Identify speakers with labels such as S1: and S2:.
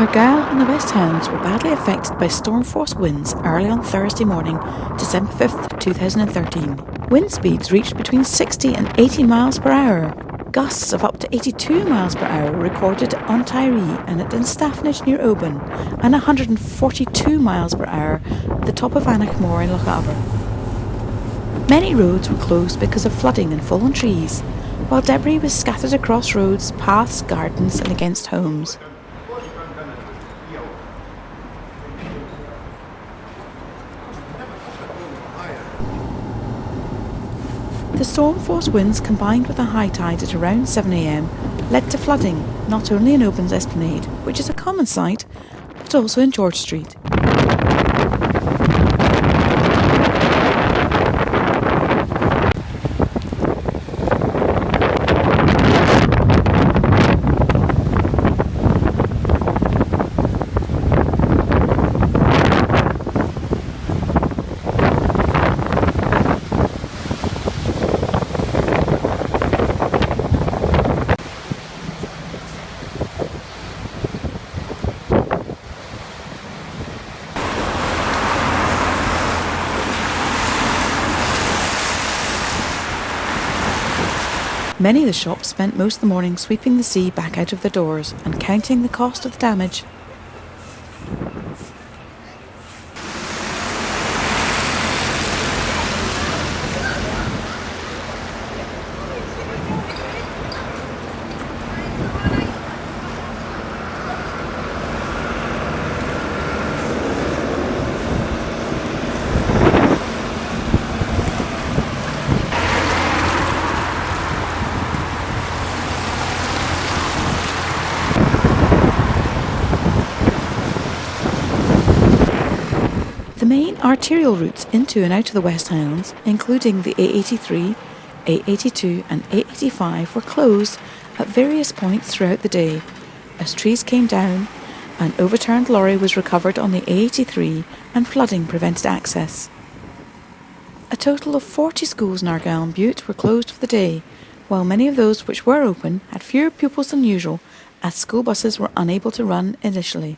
S1: Argyll and the West Highlands were badly affected by storm-force winds early on Thursday morning, December 5th, 2013. Wind speeds reached between 60 and 80 miles per hour. Gusts of up to 82 miles per hour were recorded on Tiree and at Dunstafnage near Oban, and 142 miles per hour at the top of Annachmore in Lochaber. Many roads were closed because of flooding and fallen trees, while debris was scattered across roads, paths, gardens and against homes. The storm-force winds combined with a high tide at around 7 a.m. led to flooding, not only in Oban's Esplanade, which is a common sight, but also in George Street. Many of the shops spent most of the morning sweeping the sea back out of their doors and counting the cost of the damage. The main arterial routes into and out of the West Highlands, including the A83, A82 and A85, were closed at various points throughout the day as trees came down, an overturned lorry was recovered on the A83 and flooding prevented access. A total of 40 schools in Argyll and Bute were closed for the day, while many of those which were open had fewer pupils than usual as school buses were unable to run initially.